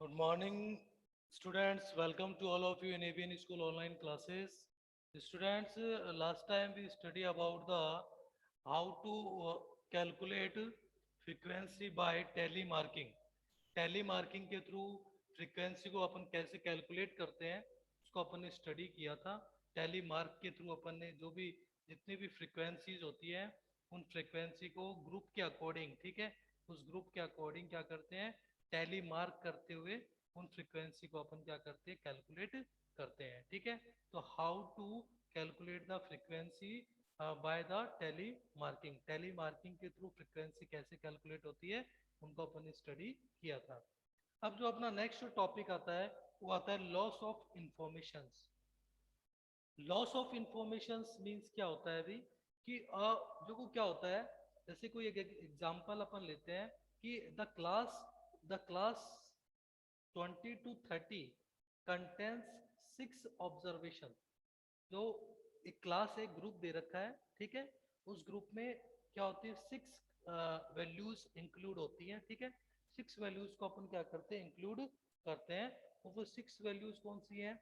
Good morning, students. Welcome to all of you in ABN School online classes. Students, last time we study about the how to calculate frequency by telemarking. टेलीमार्किंग के through frequency को अपन कैसे calculate करते हैं उसको अपन ने study किया था। टेलीमार्क के थ्रू अपन ने जो भी जितनी भी फ्रीक्वेंसीज होती है उन फ्रीक्वेंसी को ग्रुप के अकॉर्डिंग, ठीक है, उस ग्रुप के अकॉर्डिंग क्या करते हैं, टैली मार्क करते हुए उन फ्रीक्वेंसी को अपन क्या करते हैं, कैलकुलेट करते हैं। ठीक है, तो how to calculate the frequency by the tally marking, tally marking के थ्रू फ्रीक्वेंसी कैसे कैलकुलेट होती है उनको अपन ने स्टडी किया था। अब जो अपना नेक्स्ट टॉपिक आता है वो आता है loss of informations. Loss of information means क्या होता है अभी कि जो को क्या होता है, जैसे कोई एक एग्जांपल अपन लेते हैं कि the class 20 to 30 contains 6 observation. जो एक क्लास एक ग्रुप दे रखा है, ठीक है, उस ग्रुप में क्या होती है, 6 वैल्यूज इंक्लूड होती हैं। ठीक है, 6 वैल्यूज को अपन क्या करते हैं, इंक्लूड करते हैं। और वो 6 वैल्यूज कौन सी हैं,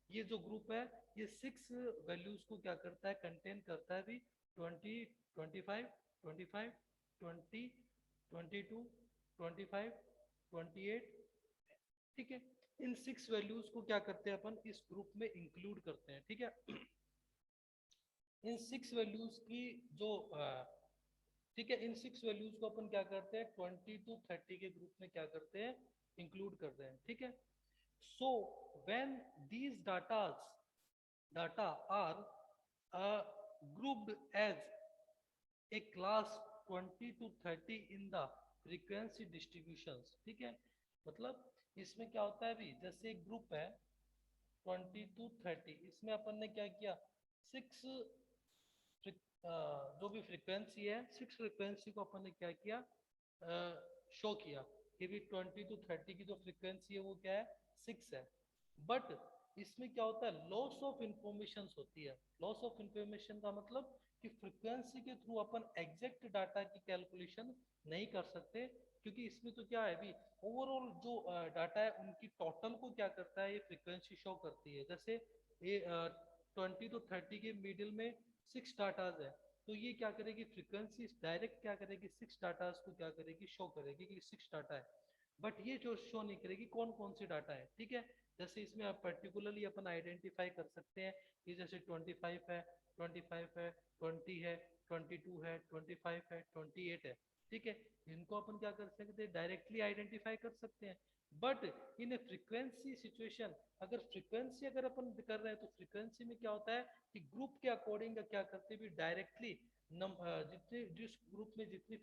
ये जो ग्रुप है ये 6 वैल्यूज को क्या करता है, कंटेन करता है भी 20, 25, 25, 20, 22, 25, 28। ठीक है, इन 6 वैल्यूज को क्या करते हैं अपन इस ग्रुप में इंक्लूड करते हैं। ठीक है, इन 6 वैल्यूज की जो ठीक है, इन 6 वैल्यूज को अपन क्या करते हैं 20 to 30 के ग्रुप में क्या करते हैं, इंक्लूड करते हैं। ठीक है, so when these data are grouped as a class 20 to 30 in the frequency distributions। ठीक है, मतलब इसमें क्या होता है अभी, जैसे एक ग्रुप है 20 to 30, इसमें अपन ने क्या किया, 6 जो भी फ्रीक्वेंसी है 6 फ्रीक्वेंसी को अपन ने क्या किया, शो किया कि भी 20 to 30 की जो फ्रीक्वेंसी है वो क्या है, 6 है। बट इसमें क्या होता है, लॉस ऑफ इंफॉर्मेशन होती है। लॉस ऑफ इंफॉर्मेशन का मतलब कि फ्रीक्वेंसी के थ्रू अपन एग्जैक्ट डाटा की कैलकुलेशन नहीं कर सकते, क्योंकि इसमें तो क्या है अभी, ओवरऑल जो डाटा है उनकी टोटल को क्या करता है, ये फ्रीक्वेंसी शो करती है। जैसे ये 20 to 30 के मिडिल में 6 डाटाज है, तो ये क्या करेगी, फ्रीक्वेंसी डायरेक्ट क्या करेगी, 6 डाटाज को क्या करेगी, शो करेगी कि 6 डाटा है। बट ये जो शो नहीं करेगी कौन कौन से डाटा है। ठीक है, जैसे इसमें आप पर्टिकुलरली अपन आइडेंटिफाई कर सकते हैं कि जैसे 25 है, 25 है, 20 है, 22 है, 25 है, 28 है। ठीक है, इनको अपन क्या कर सकते हैं, डायरेक्टली आइडेंटिफाई कर सकते हैं। But in A frequency situation, अगर फ्रीक्वेंसी अगर अपन कर रहे हैं तो फ्रीक्वेंसी में क्या होता है कि ग्रुप के अकॉर्डिंग क्या करते हैं, डायरेक्टली जितने जिस ग्रुप में जितनी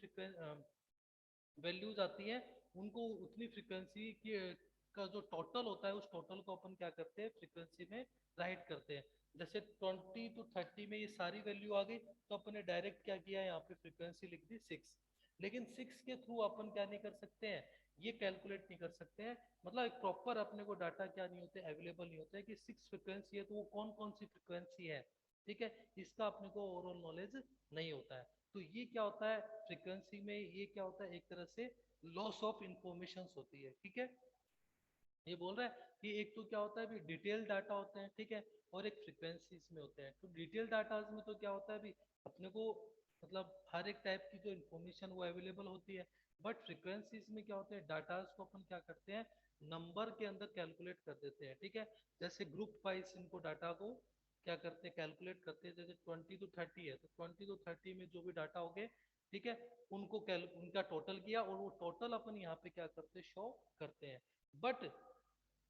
वैल्यूज आती हैं उनको उतनी फ्रीक्वेंसी की का जो टोटल होता है उस टोटल को अपन क्या करते हैं, फ्रीक्वेंसी में राइट करते हैं। जैसे 20 to 30 में ये सारी वैल्यू आ गई, तो अपन ने डायरेक्ट क्या किया, यहाँ पे फ्रीक्वेंसी लिख दी 6। लेकिन 6 के थ्रू अपन क्या नहीं कर सकते हैं, ये कैलकुलेट नहीं कर सकते हैं। मतलब एक प्रॉपर अपने को डाटा क्या नहीं होते, अवेलेबल नहीं होता है कि 6 फ्रीक्वेंसी है तो वो कौन कौन सी फ्रीक्वेंसी है। ठीक है, इसका अपने को ओवरऑल नॉलेज नहीं होता है। तो ये क्या होता है, फ्रीक्वेंसी में ये क्या होता है, एक तरह से लॉस ऑफ इंफॉर्मेशन होती है। ठीक है, ये बोल रहा है कि एक तो क्या होता है, डिटेल डाटा होते हैं, ठीक है, और एक फ्रीक्वेंसीज में होते हैं। तो डिटेल डाटा में तो क्या होता है अभी अपने को, मतलब हर एक टाइप की जो इन्फॉर्मेशन वो अवेलेबल होती है। बट फ्रीक्वेंसीज में क्या होते हैं, डाटाज को अपन क्या करते हैं, नंबर के अंदर कैलकुलेट कर देते हैं। ठीक है, जैसे ग्रुप वाइज इनको डाटा को क्या करते हैं, कैलकुलेट करते हैं। जैसे 20 to 30 है तो 20 to 30 में जो भी डाटा हो गए, ठीक है, उनको उनका टोटल किया और वो टोटल अपन यहाँ पे क्या करते हैं, शो करते हैं। बट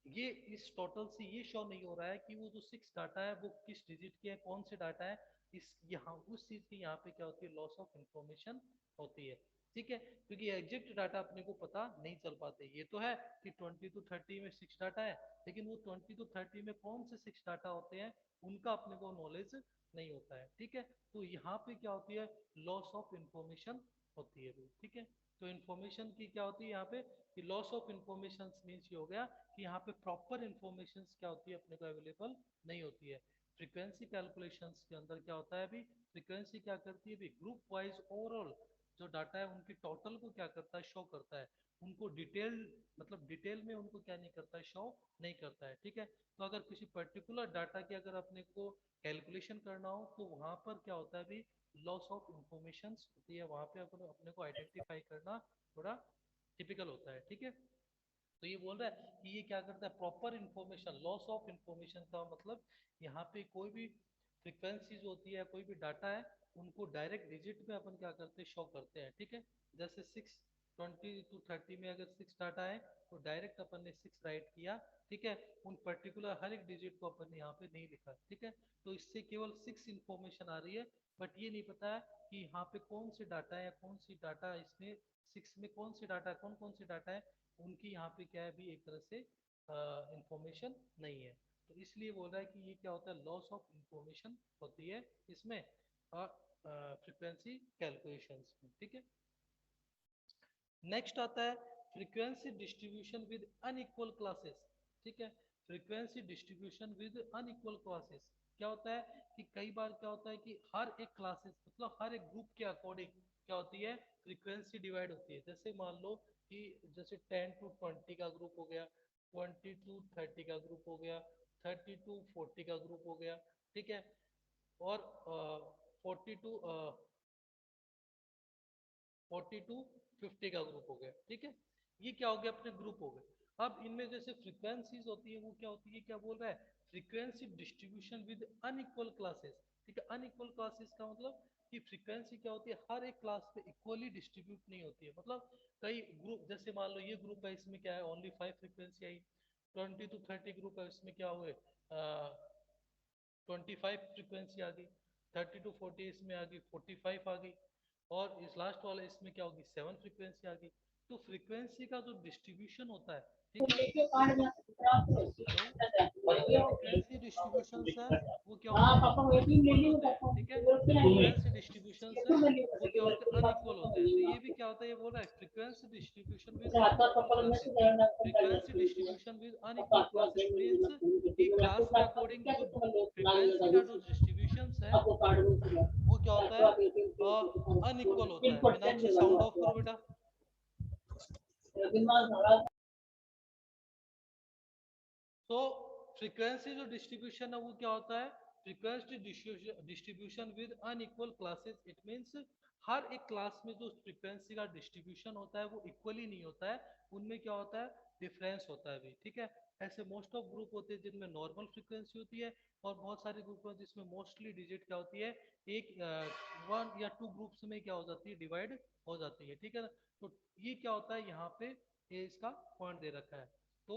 ये इस टोटल से ये शो नहीं हो रहा है कि वो जो 6 डाटा है वो किस डिजिट के है, कौन से डाटा है। इस यहाँ उस चीज की यहाँ पे क्या होती है, लॉस ऑफ इंफॉर्मेशन होती है। ठीक है, क्योंकि एग्जैक्ट डाटा अपने को पता नहीं चल पाते। ये तो है कि 20 to 30 में 6 डाटा है, लेकिन वो 20 to 30 में कौन से 6 डाटा होते हैं उनका अपने को नॉलेज नहीं होता है। ठीक है, तो यहाँ पे क्या होती है, लॉस ऑफ इंफॉर्मेशन होती है। ठीक है, तो इंफॉर्मेशन की क्या होती है यहाँ पे, कि लॉस ऑफ इंफॉर्मेशन मीन्स ये हो गया कि यहाँ पे प्रॉपर इंफॉर्मेशन क्या होती है, अपने को अवेलेबल नहीं होती है। फ्रीक्वेंसी कैलकुलेशंस के अंदर क्या होता है अभी, फ्रीक्वेंसी क्या करती है अभी, ग्रुप वाइज ओवरऑल जो डाटा है उनकी टोटल को क्या करता है, शो करता है। उनको डिटेल मतलब डिटेल में उनको क्या नहीं करता है, शो नहीं करता है। ठीक है, तो अगर किसी पर्टिकुलर डाटा की अगर अपने को कैलकुलेशन करना हो तो वहां पर क्या होता है अभी, लॉस ऑफ इंफॉर्मेशन होती है, वहां पे अपने को आइडेंटिफाई करना थोड़ा टिपिकल होता है। ठीक है, तो ये बोल रहा है कि ये क्या करता है, proper information, loss of information का मतलब यहाँ पे कोई भी फ्रिक्वेंसीज होती है, कोई भी डाटा है, उनको डायरेक्ट डिजिट में अपन क्या करते हैं, शो करते हैं। ठीक है, जैसे 620 to 30 में अगर 6 डाटा है तो डायरेक्ट अपन ने 6 राइट किया। ठीक है, उन पर्टिकुलर हर एक डिजिट को अपन ने यहाँ पे नहीं लिखा। ठीक है, तो इससे केवल 6 इंफॉर्मेशन आ रही है, बट ये नहीं पता है कि यहाँ पे कौन से डाटा है या कौन सी डाटा इसमें 6 में कौन सी डाटा है, कौन कौन सी डाटा है, उनकी यहाँ पे क्या है भी एक तरह से इंफॉर्मेशन नहीं है। तो इसलिए बोल रहा है कि ये क्या होता है, लॉस ऑफ इंफॉर्मेशन होती है इसमें फ्रीक्वेंसी कैलकुलेशंस में। ठीक है, नेक्स्ट आता है frequency distribution with unequal classes. ठीक है, frequency distribution with unequal classes क्या होता है कि कई बार क्या होता है कि हर एक क्लासेस मतलब हर एक ग्रुप के अकॉर्डिंग क्या होती है, फ्रीक्वेंसी डिवाइड होती है। जैसे मान लो कि जैसे 10 to 20 का ग्रुप हो गया, 20 to 30 का ग्रुप हो गया, 30 to 40 का ग्रुप हो गया। ठीक है, और 40 to 50 का ग्रुप हो गया। ठीक है, ये क्या हो गया, अपने ग्रुप हो गए। अब इनमें जैसे फ्रीक्वेंसीज होती है वो क्या होती है, क्या बोल रहा है, frequency distribution with unequal classes. ठीक है, अनइक्वल क्लासेस का मतलब कि फ्रीक्वेंसी क्या होती है, हर एक क्लास पे इक्वली डिस्ट्रीब्यूट नहीं होती है। मतलब कई ग्रुप, जैसे मान लो ये ग्रुप है, इसमें क्या है, only 5 frequency I. 20 to 30 group है, इसमें क्या हुए, 25 फ्रीक्वेंसी आ गई। 30 to 40 इसमें आ गई 45 आ गई। और इस लास्ट वाले इसमें क्या होगी, 7 फ्रीक्वेंसी आ गई। तो फ्रीक्वेंसी का जो डिस्ट्रीब्यूशन होता है, ठीक है, वो हेलो, जो फ्रीक्वेंसी डिस्ट्रीब्यूशन है वो क्या होते हैं, अनइक्वल होते हैं। ठीक है, फ्रीक्वेंसी डिस्ट्रीब्यूशन है वो क्या होते हैं, अनइक्वल होते हैं। तो ये भी क्या होता है, ये बोल रहा है frequency distribution with unequal classes. Frequency distribution with unequal classes means कि क्लास के अकॉर्डिंग जो फ्रीक्वेंसी का जो डिस्ट्रीब्यूशन है वो क्या होता है, अनइक्वल होता है। मीनाक्षी साउंड ऑफ करो बेटा। तो फ्रीक्वेंसी जो डिस्ट्रीब्यूशन है वो क्या होता है, frequency distribution with unequal classes. It means हर एक क्लास में जो फ्रीक्वेंसी का डिस्ट्रीब्यूशन होता है वो इक्वली नहीं होता है, उनमें क्या होता है, डिफरेंस होता है भी। ठीक है, ऐसे मोस्ट ऑफ ग्रुप होते हैं जिनमें नॉर्मल फ्रीक्वेंसी होती है, और बहुत सारे ग्रुप हैं जिसमें मोस्टली डिजिट क्या होती है, एक 1 या 2 ग्रुप्स में क्या हो जाती है, डिवाइड हो जाती है। ठीक है ना, तो ये क्या होता है यहाँ पे, ये इसका पॉइंट दे रखा है। तो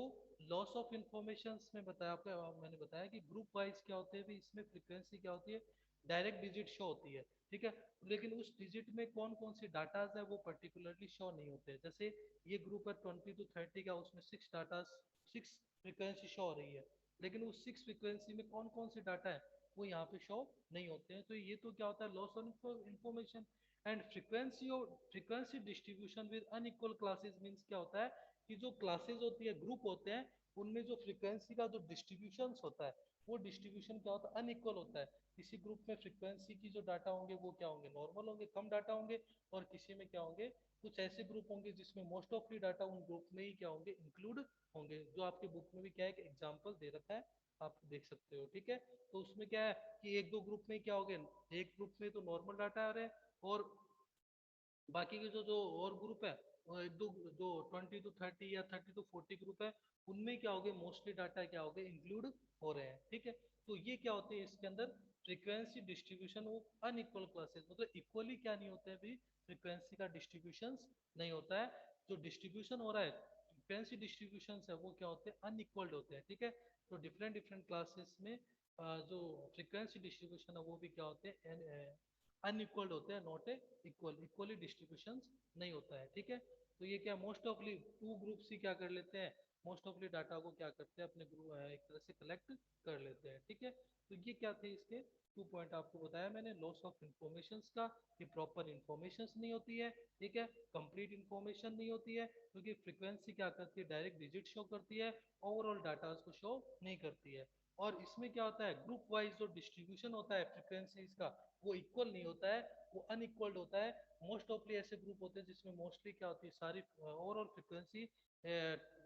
लॉस ऑफ इंफॉर्मेशन में बताया आपको, मैंने बताया कि ग्रुप वाइज क्या होते हैं भी, इसमें फ्रीक्वेंसी क्या होती है, डायरेक्ट डिजिट शो होती है। ठीक है, लेकिन उस डिजिट में कौन कौन सी डाटाज है वो पर्टिकुलरली शो नहीं होते हैं। जैसे ये ग्रुप है 20 to 30 का, उसमें 6 फ्रीक्वेंसी शो हो रही है, लेकिन उस 6 फ्रीक्वेंसी में कौन कौन से डाटा है वो यहाँ पे शो नहीं होते हैं। तो ये तो क्या होता है, loss of information. And frequency distribution with unequal classes means क्या होता है कि जो क्लासेस होती है, ग्रुप होते हैं, उनमें जो फ्रीक्वेंसी का जो डिस्ट्रीब्यूशन होता है वो डिस्ट्रीब्यूशन क्या होता है, अनइक्वल होता है। किसी ग्रुप में फ्रीक्वेंसी की जो डाटा होंगे वो क्या होंगे, नॉर्मल होंगे, कम डाटा होंगे, और किसी में क्या होंगे, कुछ ऐसे ग्रुप होंगे जिसमें मोस्ट ऑफ दी डाटा उन ग्रुप में ही क्या होंगे, इंक्लूड होंगे। जो आपके बुक में भी क्या है, एक एग्जाम्पल दे रखा है, आप देख सकते हो। ठीक है, तो उसमें क्या है कि एक दो ग्रुप में क्या हो गया, एक ग्रुप में तो नॉर्मल डाटा आ रहे हैं, और बाकी के जो जो और ग्रुप है, वो एक दो जो 20 to 30 या 30 to 40 ग्रुप है, उनमें क्या हो गए, मोस्टली डाटा क्या हो गए, इंक्लूड हो रहे हैं। ठीक है, तो ये क्या होते हैं इसके अंदर, फ्रीक्वेंसी डिस्ट्रीब्यूशन वो अनइक्वल क्लासेस, मतलब इक्वली क्या नहीं होते हैं भी, फ्रीक्वेंसी का डिस्ट्रीब्यूशन नहीं होता है। जो डिस्ट्रीब्यूशन हो रहा है, फ्रीक्वेंसी डिस्ट्रीब्यूशन है वो क्या होते हैं, अनइक्वल्ड होते हैं। ठीक है, तो डिफरेंट डिफरेंट क्लासेस में जो फ्रीक्वेंसी डिस्ट्रीब्यूशन है वो भी क्या होते हैं, अनइक्वल्ड होते हैं, नॉट ए इक्वली डिस्ट्रीब्यूशन नहीं होता है। ठीक है, तो ये क्या, मोस्ट ऑफली 2 ग्रुप्स ही क्या कर लेते हैं, मोस्ट ऑफली डाटा को क्या करते हैं, अपने ग्रुप एक तरह से कलेक्ट कर लेते हैं। ठीक है, तो ये क्या थे इसके 2 पॉइंट आपको बताया मैंने, लॉस ऑफ इंफॉर्मेशन का, कि प्रॉपर इंफॉर्मेशन नहीं होती है। ठीक है, कंप्लीट इंफॉर्मेशन नहीं होती है, क्योंकि फ्रीक्वेंसी क्या करती है, डायरेक्ट डिजिट शो करती है, ओवरऑल डाटा को शो नहीं करती है। और इसमें क्या होता है, ग्रुप वाइज जो डिस्ट्रीब्यूशन होता है फ्रिक्वेंसीज का वो इक्वल नहीं होता है, वो अनइक्वल्ड होता है। मोस्ट ऑफली ऐसे ग्रुप होते हैं जिसमें मोस्टली क्या होती है, सारी ओवरऑल फ्रिक्वेंसी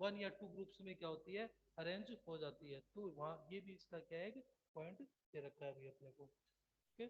वन या टू ग्रुप्स में क्या होती है, अरेंज हो जाती है। तो वहाँ ये भी इसका क्या है, पॉइंट दे रखा है अभी अपने को। ओके।